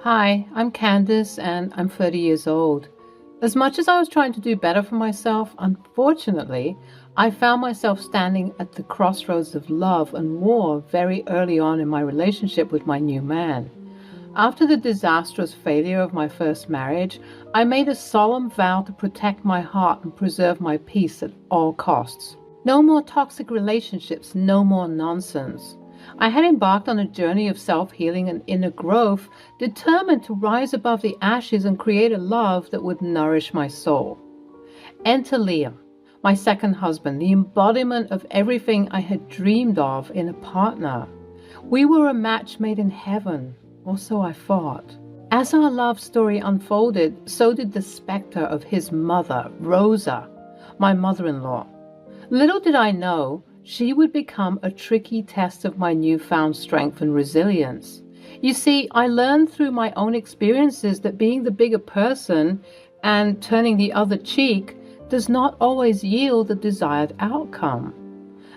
Hi, I'm Candice and I'm 30 years old. As much as I was trying to do better for myself, unfortunately, I found myself standing at the crossroads of love and war very early on in my relationship with my new man. After the disastrous failure of my first marriage, I made a solemn vow to protect my heart and preserve my peace at all costs. No more toxic relationships, no more nonsense. I had embarked on a journey of self-healing and inner growth, determined to rise above the ashes and create a love that would nourish my soul. Enter Liam, my second husband, the embodiment of everything I had dreamed of in a partner. We were a match made in heaven, or so I thought. As our love story unfolded, so did the specter of his mother, Rosa, my mother-in-law. Little did I know, she would become a tricky test of my newfound strength and resilience. You see, I learned through my own experiences that being the bigger person and turning the other cheek does not always yield the desired outcome.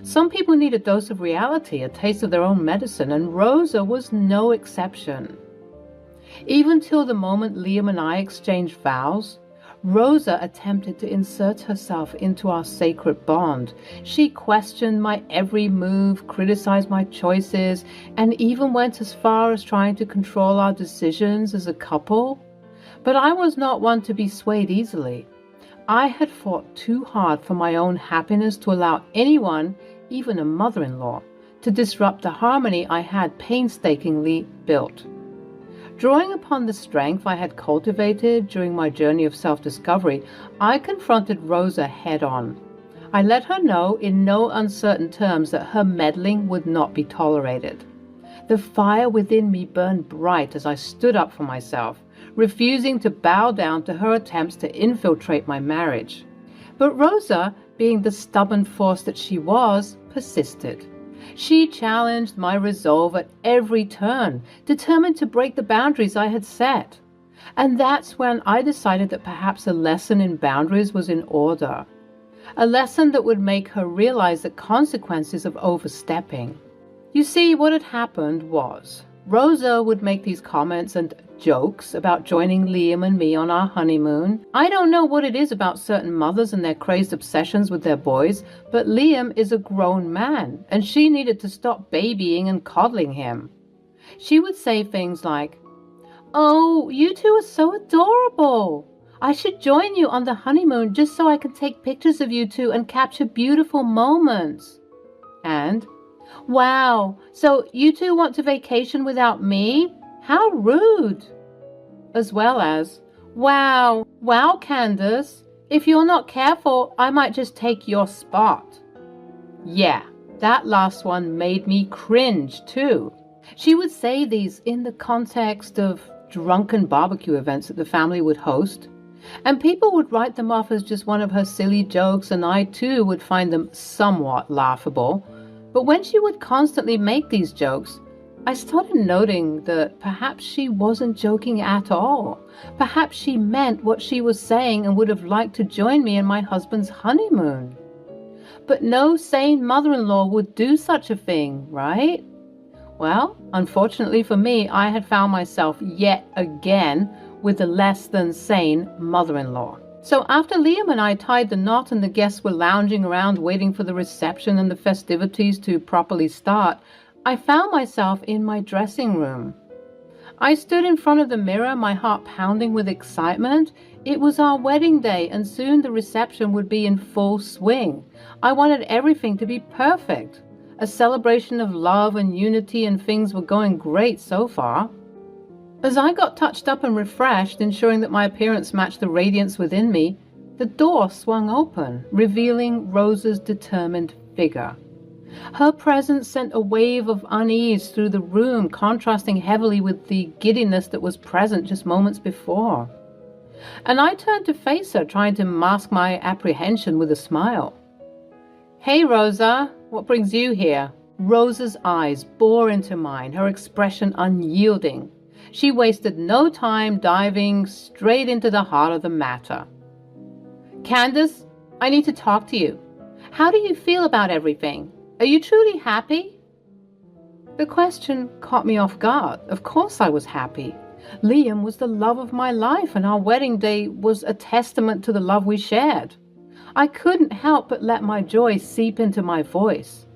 Some people need a dose of reality, a taste of their own medicine, and Rosa was no exception. Even till the moment Liam and I exchanged vows, Rosa attempted to insert herself into our sacred bond. She questioned my every move, criticized my choices, and even went as far as trying to control our decisions as a couple. But I was not one to be swayed easily. I had fought too hard for my own happiness to allow anyone, even a mother-in-law, to disrupt the harmony I had painstakingly built. Drawing upon the strength I had cultivated during my journey of self-discovery, I confronted Rosa head-on. I let her know in no uncertain terms that her meddling would not be tolerated. The fire within me burned bright as I stood up for myself, refusing to bow down to her attempts to infiltrate my marriage. But Rosa, being the stubborn force that she was, persisted. She challenged my resolve at every turn, determined to break the boundaries I had set. And that's when I decided that perhaps a lesson in boundaries was in order. A lesson that would make her realize the consequences of overstepping. You see, what had happened was, Rosa would make these comments and jokes about joining Liam and me on our honeymoon. I don't know what it is about certain mothers and their crazed obsessions with their boys, but Liam is a grown man, and she needed to stop babying and coddling him. She would say things like, "Oh, you two are so adorable. I should join you on the honeymoon just so I can take pictures of you two and capture beautiful moments." And, "Wow, so you two want to vacation without me? How rude." As well as, wow, Candace, if you're not careful, I might just take your spot." Yeah, that last one made me cringe too. She would say these in the context of drunken barbecue events that the family would host, and people would write them off as just one of her silly jokes, and I too would find them somewhat laughable. But when she would constantly make these jokes, I started noting that perhaps she wasn't joking at all. Perhaps she meant what she was saying and would have liked to join me in my husband's honeymoon. But no sane mother-in-law would do such a thing, right? Well, unfortunately for me, I had found myself yet again with a less than sane mother-in-law. So after Liam and I tied the knot and the guests were lounging around waiting for the reception and the festivities to properly start, I found myself in my dressing room. I stood in front of the mirror, my heart pounding with excitement. It was our wedding day, and soon the reception would be in full swing. I wanted everything to be perfect. A celebration of love and unity, and things were going great so far. As I got touched up and refreshed, ensuring that my appearance matched the radiance within me, the door swung open, revealing Rosa's determined figure. Her presence sent a wave of unease through the room, contrasting heavily with the giddiness that was present just moments before. And I turned to face her, trying to mask my apprehension with a smile. "Hey, Rosa, what brings you here?" Rosa's eyes bore into mine, her expression unyielding. She wasted no time diving straight into the heart of the matter. "Candace, I need to talk to you. How do you feel about everything? Are you truly happy?" The question caught me off guard. Of course I was happy. Liam was the love of my life, and our wedding day was a testament to the love we shared. I couldn't help but let my joy seep into my voice.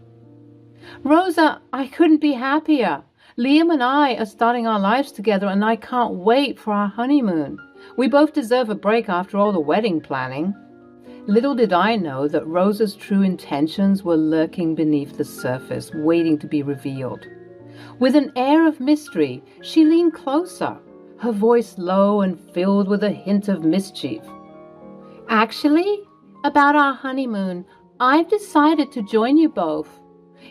Rosa, I couldn't be happier. Liam and I are starting our lives together, and I can't wait for our honeymoon. We both deserve a break after all the wedding planning. Little did I know that Rosa's true intentions were lurking beneath the surface, waiting to be revealed. With an air of mystery, she leaned closer, her voice low and filled with a hint of mischief. Actually, about our honeymoon, I've decided to join you both.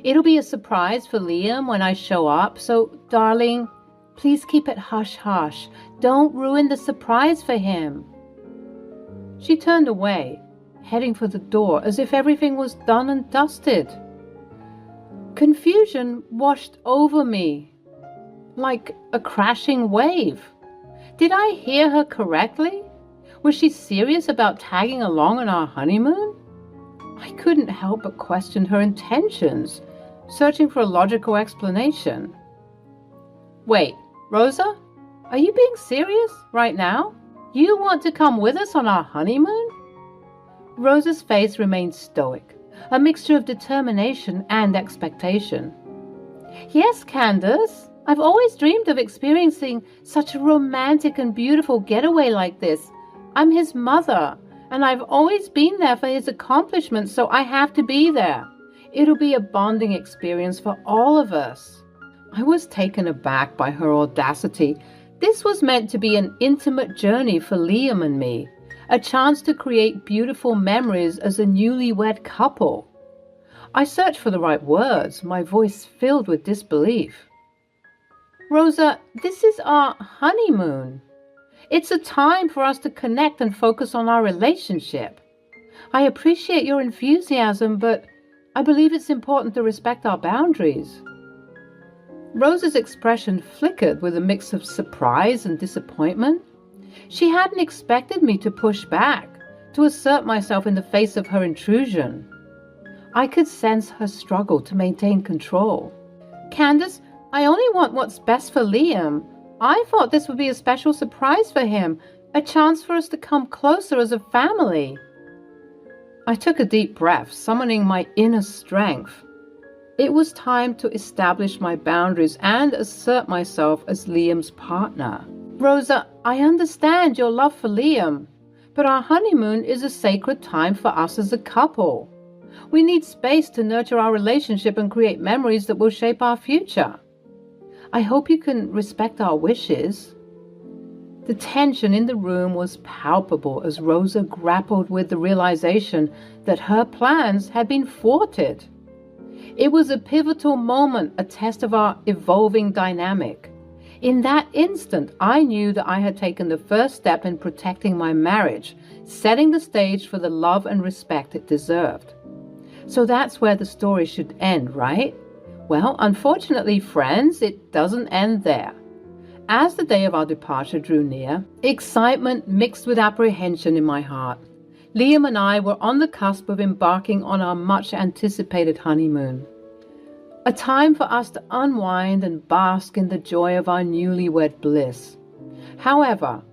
It'll be a surprise for Liam when I show up, so, darling, please keep it hush-hush. Don't ruin the surprise for him. She turned away, heading for the door as if everything was done and dusted. Confusion washed over me like a crashing wave. Did I hear her correctly? Was she serious about tagging along on our honeymoon? I couldn't help but question her intentions, searching for a logical explanation. Wait, Rosa? Are you being serious right now? You want to come with us on our honeymoon? Rosa's face remained stoic, a mixture of determination and expectation. Yes, Candace. I've always dreamed of experiencing such a romantic and beautiful getaway like this. I'm his mother, and I've always been there for his accomplishments, so I have to be there. It'll be a bonding experience for all of us. I was taken aback by her audacity. This was meant to be an intimate journey for Liam and me, a chance to create beautiful memories as a newlywed couple. I searched for the right words, my voice filled with disbelief. Rosa, this is our honeymoon. It's a time for us to connect and focus on our relationship. I appreciate your enthusiasm, but I believe it's important to respect our boundaries. Rosa's expression flickered with a mix of surprise and disappointment. She hadn't expected me to push back, to assert myself in the face of her intrusion. I could sense her struggle to maintain control. Candace, I only want what's best for Liam. I thought this would be a special surprise for him, a chance for us to come closer as a family. I took a deep breath, summoning my inner strength. It was time to establish my boundaries and assert myself as Liam's partner. Rosa, I understand your love for Liam, but our honeymoon is a sacred time for us as a couple. We need space to nurture our relationship and create memories that will shape our future. I hope you can respect our wishes. The tension in the room was palpable as Rosa grappled with the realization that her plans had been thwarted. It was a pivotal moment, a test of our evolving dynamic. In that instant, I knew that I had taken the first step in protecting my marriage, setting the stage for the love and respect it deserved. So that's where the story should end, right? Well, unfortunately, friends, it doesn't end there. As the day of our departure drew near, excitement mixed with apprehension in my heart. Liam and I were on the cusp of embarking on our much-anticipated honeymoon. A time for us to unwind and bask in the joy of our newlywed bliss. However,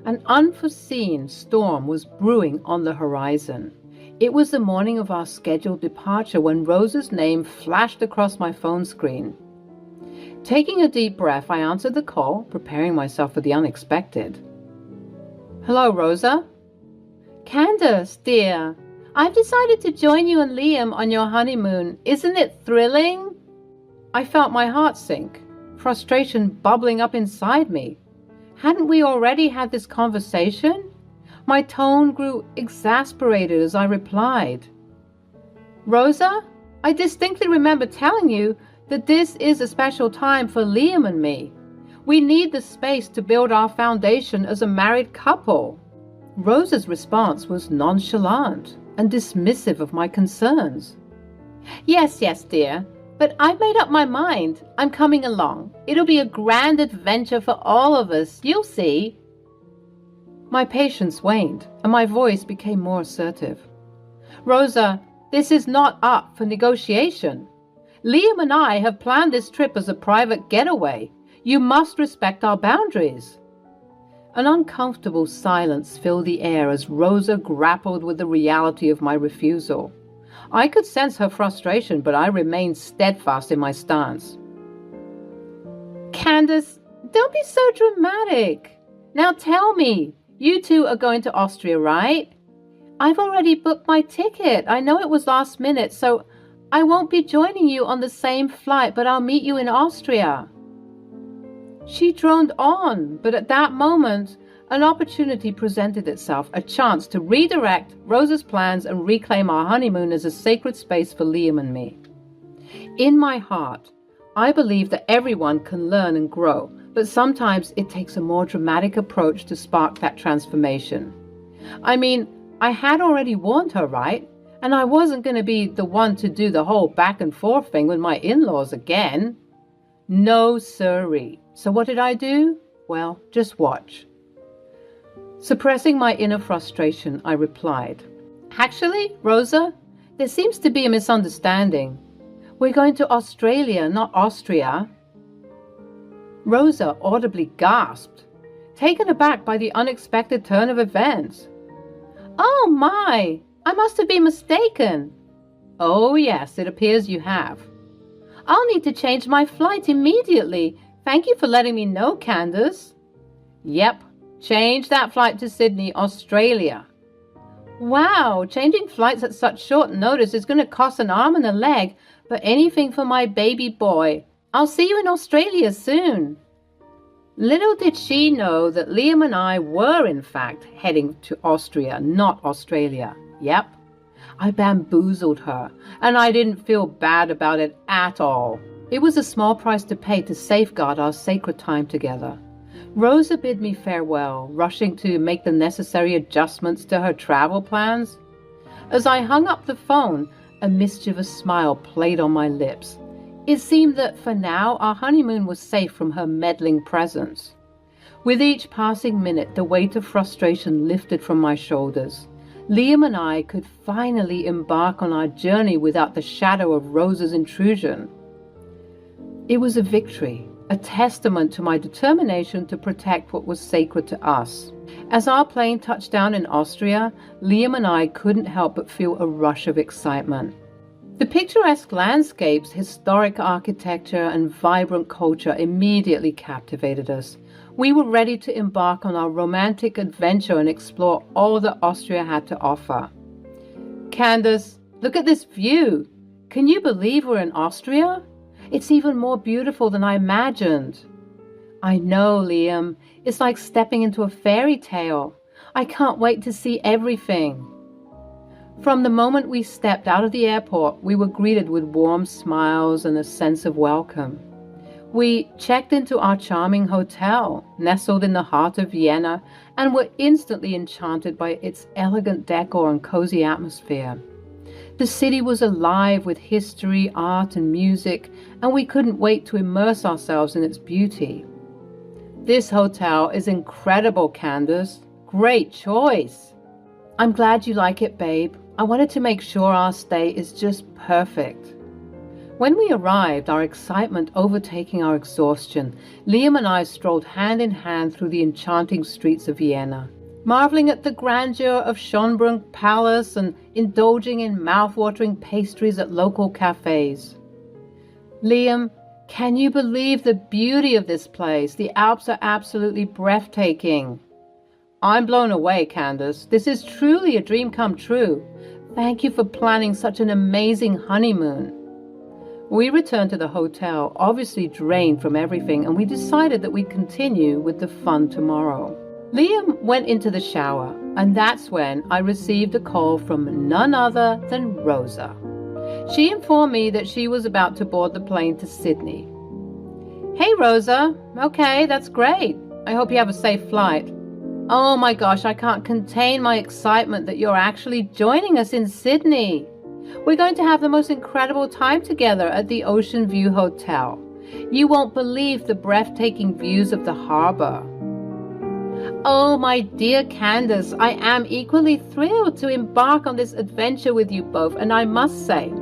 an unforeseen storm was brewing on the horizon. It was the morning of our scheduled departure when Rosa's name flashed across my phone screen. Taking a deep breath, I answered the call, preparing myself for the unexpected. Hello, Rosa. Candace, dear, I've decided to join you and Liam on your honeymoon. Isn't it thrilling? I felt my heart sink, frustration bubbling up inside me. Hadn't we already had this conversation? My tone grew exasperated as I replied. Rosa, I distinctly remember telling you that this is a special time for Liam and me. We need the space to build our foundation as a married couple. Rosa's response was nonchalant and dismissive of my concerns. Yes, dear, but I've made up my mind. I'm coming along. It'll be a grand adventure for all of us. You'll see. My patience waned, and my voice became more assertive. Rosa, this is not up for negotiation. Liam and I have planned this trip as a private getaway. You must respect our boundaries. An uncomfortable silence filled the air as Rosa grappled with the reality of my refusal. I could sense her frustration, but I remained steadfast in my stance. Candace, don't be so dramatic. Now tell me, you two are going to Austria, right? I've already booked my ticket. I know it was last minute, so I won't be joining you on the same flight, but I'll meet you in Austria. She droned on, but at that moment, an opportunity presented itself, a chance to redirect Rosa's plans and reclaim our honeymoon as a sacred space for Liam and me. In my heart, I believe that everyone can learn and grow, but sometimes it takes a more dramatic approach to spark that transformation. I mean, I had already warned her, right? And I wasn't going to be the one to do the whole back and forth thing with my in-laws again. No siree. So what did I do? Well, just watch. Suppressing my inner frustration, I replied, Actually, Rosa, there seems to be a misunderstanding. We're going to Australia, not Austria. Rosa audibly gasped, taken aback by the unexpected turn of events. Oh my, I must have been mistaken. Oh yes, it appears you have. I'll need to change my flight immediately. Thank you for letting me know, Candace. Yep, change that flight to Sydney, Australia. Wow, changing flights at such short notice is going to cost an arm and a leg, but anything for my baby boy. I'll see you in Australia soon. Little did she know that Liam and I were in fact heading to Austria, not Australia. Yep, I bamboozled her, and I didn't feel bad about it at all. It was a small price to pay to safeguard our sacred time together. Rosa bid me farewell, rushing to make the necessary adjustments to her travel plans. As I hung up the phone, a mischievous smile played on my lips. It seemed that for now our honeymoon was safe from her meddling presence. With each passing minute, the weight of frustration lifted from my shoulders. Liam and I could finally embark on our journey without the shadow of Rosa's intrusion. It was a victory, a testament to my determination to protect what was sacred to us. As our plane touched down in Austria, Liam and I couldn't help but feel a rush of excitement. The picturesque landscapes, historic architecture, and vibrant culture immediately captivated us. We were ready to embark on our romantic adventure and explore all that Austria had to offer. Candace, look at this view. Can you believe we're in Austria? It's even more beautiful than I imagined. I know, Liam. It's like stepping into a fairy tale. I can't wait to see everything. From the moment we stepped out of the airport, we were greeted with warm smiles and a sense of welcome. We checked into our charming hotel, nestled in the heart of Vienna, and were instantly enchanted by its elegant decor and cozy atmosphere. The city was alive with history, art, and music, and we couldn't wait to immerse ourselves in its beauty. This hotel is incredible, Candace. Great choice. I'm glad you like it, babe. I wanted to make sure our stay is just perfect. When we arrived, our excitement overtaking our exhaustion, Liam and I strolled hand in hand through the enchanting streets of Vienna, marveling at the grandeur of Schönbrunn Palace and indulging in mouth-watering pastries at local cafes. Liam, can you believe the beauty of this place? The Alps are absolutely breathtaking. I'm blown away, Candace. This is truly a dream come true. Thank you for planning such an amazing honeymoon. We returned to the hotel, obviously drained from everything, and we decided that we'd continue with the fun tomorrow. Liam went into the shower, and that's when I received a call from none other than Rosa. She informed me that she was about to board the plane to Sydney. Hey, Rosa. Okay, that's great. I hope you have a safe flight. Oh my gosh, I can't contain my excitement that you're actually joining us in Sydney. We're going to have the most incredible time together at the Ocean View Hotel. You won't believe the breathtaking views of the harbor. Oh, my dear Candace, I am equally thrilled to embark on this adventure with you both, and I must say,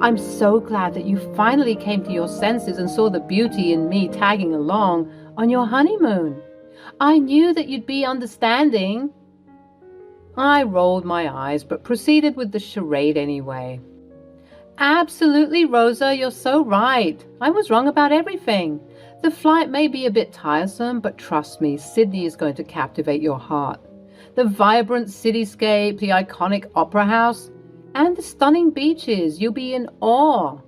I'm so glad that you finally came to your senses and saw the beauty in me tagging along on your honeymoon. I knew that you'd be understanding. I rolled my eyes, but proceeded with the charade anyway. Absolutely, Rosa, you're so right. I was wrong about everything. The flight may be a bit tiresome, but trust me, Sydney is going to captivate your heart. The vibrant cityscape, the iconic opera house, and the stunning beaches, you'll be in awe.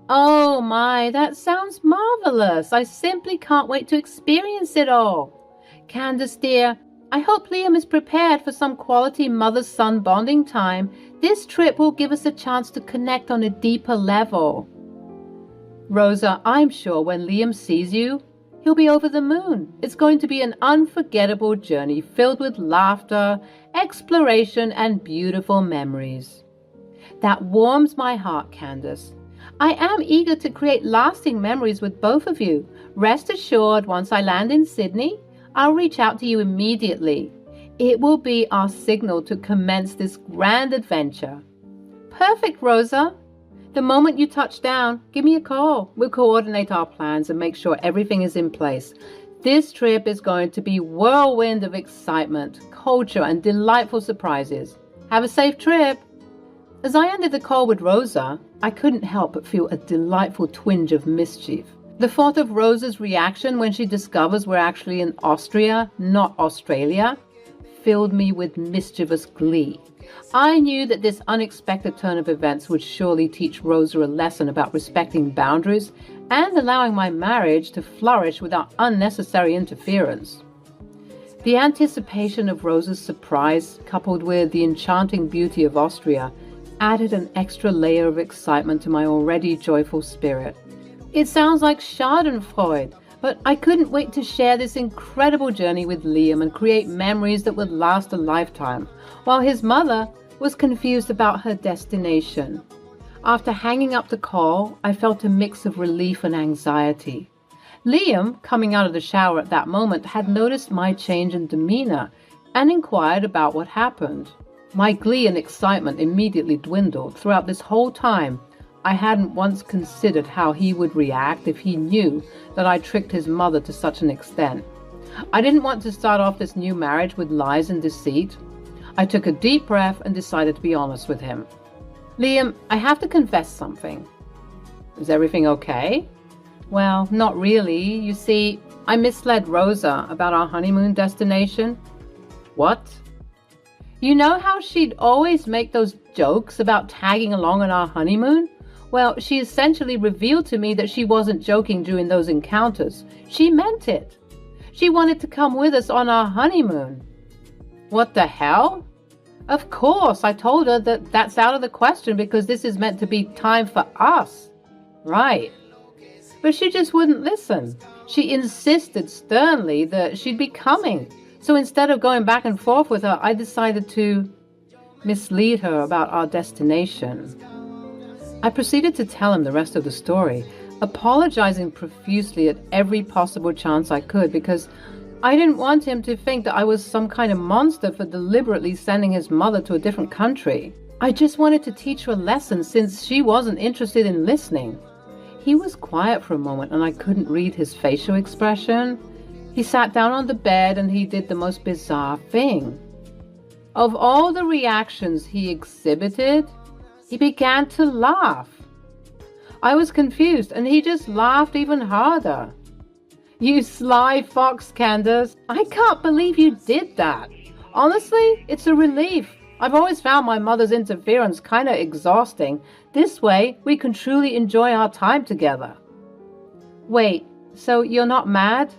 Oh my, that sounds marvelous. I simply can't wait to experience it all. Candace dear, I hope Liam is prepared for some quality mother-son bonding time. This trip will give us a chance to connect on a deeper level. Rosa, I'm sure when Liam sees you, he'll be over the moon. It's going to be an unforgettable journey filled with laughter, exploration, and beautiful memories. That warms my heart, Candace. I am eager to create lasting memories with both of you. Rest assured, once I land in Sydney, I'll reach out to you immediately. It will be our signal to commence this grand adventure. Perfect, Rosa. The moment you touch down, give me a call. We'll coordinate our plans and make sure everything is in place. This trip is going to be a whirlwind of excitement, culture, and delightful surprises. Have a safe trip. As I ended the call with Rosa, I couldn't help but feel a delightful twinge of mischief. The thought of Rosa's reaction when she discovers we're actually in Austria, not Australia, filled me with mischievous glee. I knew that this unexpected turn of events would surely teach Rosa a lesson about respecting boundaries and allowing my marriage to flourish without unnecessary interference. The anticipation of Rosa's surprise, coupled with the enchanting beauty of Austria, added an extra layer of excitement to my already joyful spirit. It sounds like Schadenfreude, but I couldn't wait to share this incredible journey with Liam and create memories that would last a lifetime, while his mother was confused about her destination. After hanging up the call, I felt a mix of relief and anxiety. Liam, coming out of the shower at that moment, had noticed my change in demeanor and inquired about what happened. My glee and excitement immediately dwindled. Throughout this whole time, I hadn't once considered how he would react if he knew that I tricked his mother to such an extent. I didn't want to start off this new marriage with lies and deceit. I took a deep breath and decided to be honest with him. Liam, I have to confess something. Is everything okay? Well, not really. You see, I misled Rosa about our honeymoon destination. What? You know how she'd always make those jokes about tagging along on our honeymoon? Well, she essentially revealed to me that she wasn't joking during those encounters. She meant it. She wanted to come with us on our honeymoon. What the hell? Of course, I told her that that's out of the question because this is meant to be time for us. Right. But she just wouldn't listen. She insisted sternly that she'd be coming. So instead of going back and forth with her, I decided to mislead her about our destination. I proceeded to tell him the rest of the story, apologizing profusely at every possible chance I could because I didn't want him to think that I was some kind of monster for deliberately sending his mother to a different country. I just wanted to teach her a lesson since she wasn't interested in listening. He was quiet for a moment and I couldn't read his facial expression. He sat down on the bed and he did the most bizarre thing. Of all the reactions he exhibited, he began to laugh. I was confused and he just laughed even harder. You sly fox, Candace. I can't believe you did that. Honestly, it's a relief. I've always found my mother's interference kind of exhausting. This way, we can truly enjoy our time together. Wait, so you're not mad?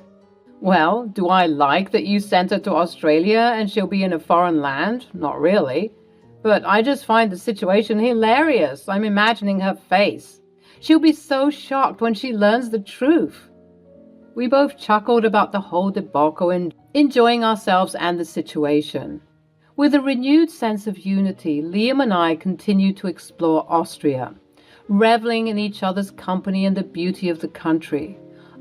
Well, do I like that you sent her to Australia and she'll be in a foreign land? Not really. But I just find the situation hilarious. I'm imagining her face. She'll be so shocked when she learns the truth. We both chuckled about the whole debacle and enjoying ourselves and the situation. With a renewed sense of unity, Liam and I continued to explore Austria, reveling in each other's company and the beauty of the country.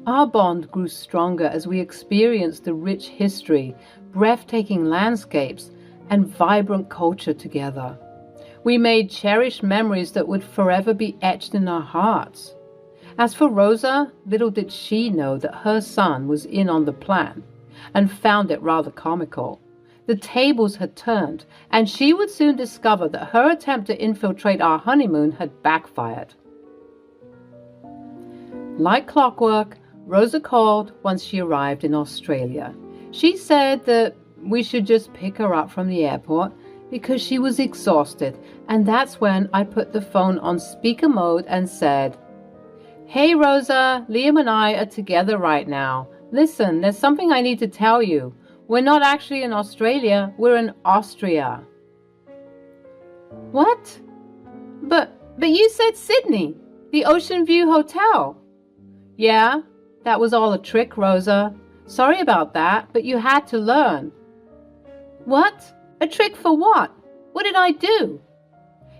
Our bond grew stronger as we experienced the rich history, breathtaking landscapes, and vibrant culture together. We made cherished memories that would forever be etched in our hearts. As for Rosa, little did she know that her son was in on the plan. and found it rather comical. The tables had turned, and she would soon discover that her attempt to infiltrate our honeymoon had backfired. Like clockwork, Rosa called once she arrived in Australia. She said that we should just pick her up from the airport because she was exhausted, and that's when I put the phone on speaker mode and said, "Hey Rosa, Liam and I are together right now. Listen, there's something I need to tell you. We're not actually in Australia, we're in Austria." "What? But you said Sydney, the Ocean View Hotel." "Yeah, that was all a trick, Rosa. Sorry about that, but you had to learn." "What? A trick for what? What did I do?"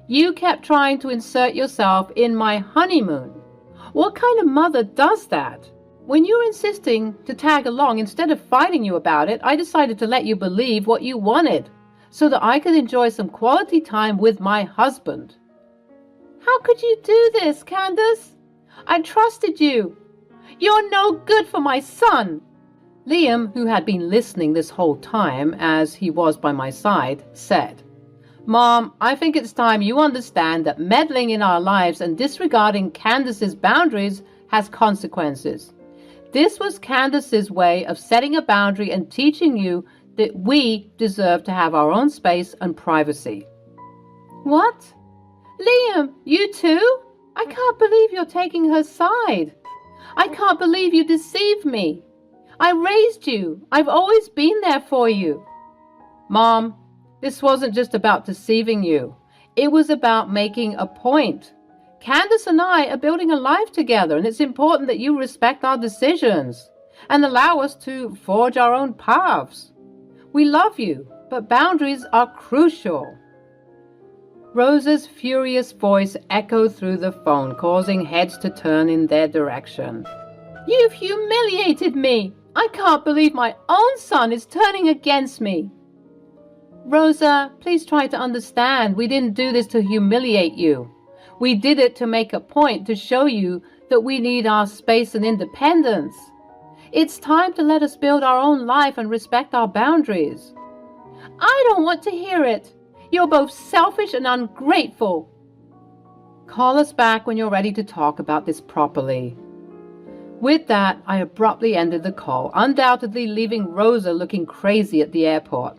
"You kept trying to insert yourself in my honeymoon. What kind of mother does that? When you were insisting to tag along instead of fighting you about it, I decided to let you believe what you wanted, so that I could enjoy some quality time with my husband." "How could you do this, Candace? I trusted you. You're no good for my son." Liam, who had been listening this whole time, as he was by my side, said, "Mom, I think it's time you understand that meddling in our lives and disregarding Candace's boundaries has consequences. This was Candace's way of setting a boundary and teaching you that we deserve to have our own space and privacy." "What? Liam, you too? I can't believe you're taking her side. I can't believe you deceived me. I raised you. I've always been there for you." "Mom, this wasn't just about deceiving you. It was about making a point. Candace and I are building a life together, and it's important that you respect our decisions and allow us to forge our own paths. We love you, but boundaries are crucial." Rosa's furious voice echoed through the phone, causing heads to turn in their direction. "You've humiliated me. I can't believe my own son is turning against me." "Rosa, please try to understand. We didn't do this to humiliate you. We did it to make a point to show you that we need our space and independence. It's time to let us build our own life and respect our boundaries." "I don't want to hear it. You're both selfish and ungrateful." "Call us back when you're ready to talk about this properly." With that, I abruptly ended the call, undoubtedly leaving Rosa looking crazy at the airport.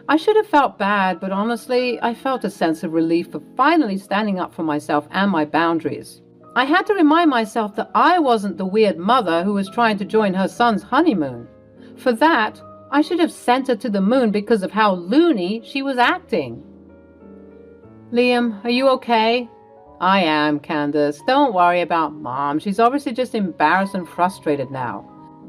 I should have felt bad, but honestly, I felt a sense of relief for finally standing up for myself and my boundaries. I had to remind myself that I wasn't the weird mother who was trying to join her son's honeymoon. For that, I should have sent her to the moon because of how loony she was acting. "Liam, are you okay?" "I am, Candace. Don't worry about Mom. She's obviously just embarrassed and frustrated now.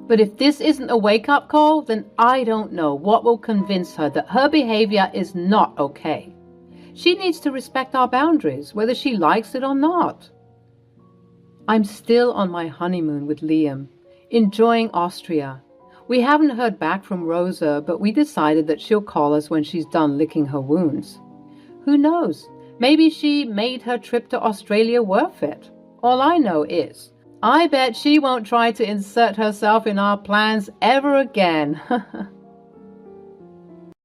But if this isn't a wake-up call, then I don't know what will convince her that her behavior is not okay. She needs to respect our boundaries, whether she likes it or not." I'm still on my honeymoon with Liam, enjoying Austria. We haven't heard back from Rosa, but we decided that she'll call us when she's done licking her wounds. Who knows? Maybe she made her trip to Australia worth it. All I know is, I bet she won't try to insert herself in our plans ever again.